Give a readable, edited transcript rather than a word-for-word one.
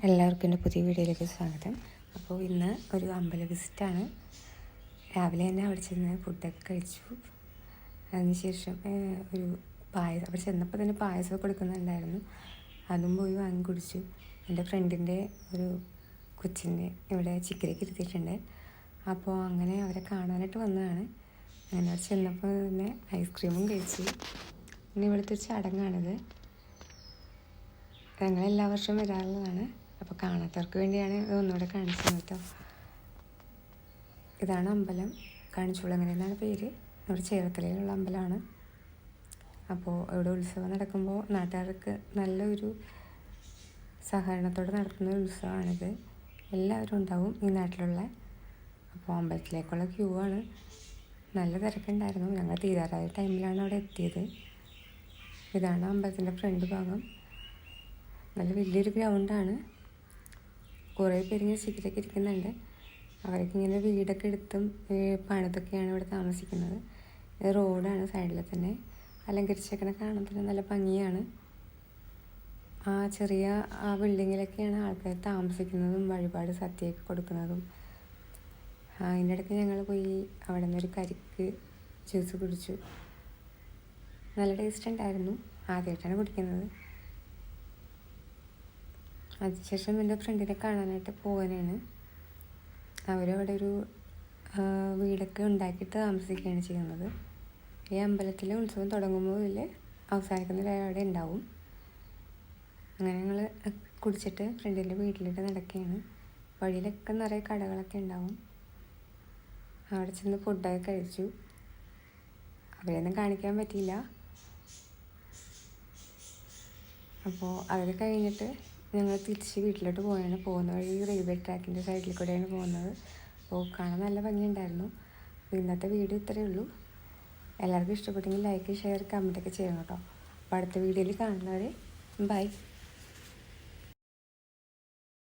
എല്ലാവർക്കും എൻ്റെ പുതിയ വീഡിയോയിലേക്ക് സ്വാഗതം. അപ്പോൾ ഇന്ന് ഒരു അമ്പല വിസിറ്റാണ്. രാവിലെ തന്നെ അവിടെ ചെന്ന് ഫുഡൊക്കെ കഴിച്ചു. അതിനുശേഷം ഒരു പായസം അവിടെ ചെന്നപ്പോൾ തന്നെ പായസം കൊടുക്കുന്നുണ്ടായിരുന്നു. അതും പോയി വാങ്ങി കുടിച്ചു. എൻ്റെ ഫ്രണ്ടിൻ്റെ ഒരു കൊച്ചിൻ്റെ ഇവിടെ ചിക്കരയ്ക്ക് ഇരുത്തിയിട്ടുണ്ട്. അപ്പോൾ അങ്ങനെ അവരെ കാണാനായിട്ട് വന്നതാണ്. അങ്ങനെ അവിടെ ചെന്നപ്പോൾ തന്നെ ഐസ്ക്രീമും കഴിച്ചു. പിന്നെ ഇവിടുത്തെ ഒരു ചടങ്ങാണിത്. ഞങ്ങൾ എല്ലാ വർഷവും വരാറുള്ളതാണ്. അപ്പോൾ കാണാത്തവർക്ക് വേണ്ടിയാണ് ഒന്നുകൂടെ കാണിച്ചത് കേട്ടോ. ഇതാണ് അമ്പലം, കാണിച്ചുകുളങ്ങര എന്നാണ് പേര്. നമ്മുടെ ചേർത്തലയിലുള്ള അമ്പലമാണ്. അപ്പോൾ ഇവിടെ ഉത്സവം നടക്കുമ്പോൾ നാട്ടുകാർക്ക് നല്ലൊരു സഹകരണത്തോടെ നടത്തുന്ന ഒരു ഉത്സവമാണിത്. എല്ലാവരും ഉണ്ടാവും ഈ നാട്ടിലുള്ള. അപ്പോൾ അമ്പലത്തിലേക്കുള്ള ക്യൂ ആണ്. നല്ല തിരക്കുണ്ടായിരുന്നു. ഞങ്ങൾ തീരാറായ ടൈമിലാണ് അവിടെ എത്തിയത്. ഇതാണ് അമ്പലത്തിൻ്റെ ഫ്രണ്ട് ഭാഗം. നല്ല വലിയൊരു ഗ്രൗണ്ടാണ്. കുറേ പേരിങ്ങനെ ചിക്കരൊക്കെ ഇരിക്കുന്നുണ്ട്. അവരൊക്കെ ഇങ്ങനെ വീടൊക്കെ എടുത്തും പണിതൊക്കെയാണ് ഇവിടെ താമസിക്കുന്നത്. ഇത് റോഡാണ്, സൈഡിൽ തന്നെ അലങ്കരിച്ചേക്കണ കാണാൻ തന്നെ നല്ല ഭംഗിയാണ്. ആ ചെറിയ ബിൽഡിങ്ങിലൊക്കെയാണ് ആൾക്കാർ താമസിക്കുന്നതും വഴിപാട് സദ്യയൊക്കെ കൊടുക്കുന്നതും. അതിൻ്റെ ഇടയ്ക്ക് ഞങ്ങൾ പോയി അവിടെ നിന്നൊരു കരിക്ക് ജ്യൂസ് കുടിച്ചു. നല്ല ടേസ്റ്റ് ഉണ്ടായിരുന്നു. ആദ്യമായിട്ടാണ് കുടിക്കുന്നത്. അതിനുശേഷം എൻ്റെ ഫ്രണ്ടിനെ കാണാനായിട്ട് പോകാനാണ്. അവരവിടെ ഒരു വീടൊക്കെ ഉണ്ടാക്കിയിട്ട് താമസിക്കുകയാണ് ചെയ്യുന്നത്. ഈ അമ്പലത്തിലെ ഉത്സവം തുടങ്ങുമ്പോൾ അവസാനിക്കുന്ന അവിടെ ഉണ്ടാവും. അങ്ങനെ ഞങ്ങൾ കുടിച്ചിട്ട് ഫ്രണ്ടിൻ്റെ വീട്ടിലിട്ട് നടക്കുകയാണ്. വഴിയിലൊക്കെ നിറയെ കടകളൊക്കെ ഉണ്ടാവും. അവിടെ ചെന്ന് ഫുഡൊക്കെ കഴിച്ചു. അവരെയൊന്നും കാണിക്കാൻ പറ്റിയില്ല. അപ്പോൾ അതൊക്കെ കഴിഞ്ഞിട്ട് ഞങ്ങൾ തിരിച്ച് വീട്ടിലോട്ട് പോയാണ്. പോകുന്ന വഴി റെയിൽവേ ട്രാക്കിൻ്റെ സൈഡിൽ കൂടെയാണ് പോകുന്നത്. അപ്പോൾ കാണാൻ നല്ല ഭംഗിയുണ്ടായിരുന്നു. അപ്പോൾ ഇന്നത്തെ വീഡിയോ ഇത്രയേ ഉള്ളൂ. എല്ലാവർക്കും ഇഷ്ടപ്പെട്ടെങ്കിൽ ലൈക്ക്, ഷെയർ, കമൻറ്റൊക്കെ ചെയ്യണം കേട്ടോ. അപ്പോൾ അടുത്ത വീഡിയോയിൽ കാണുന്നവരെ ബൈ.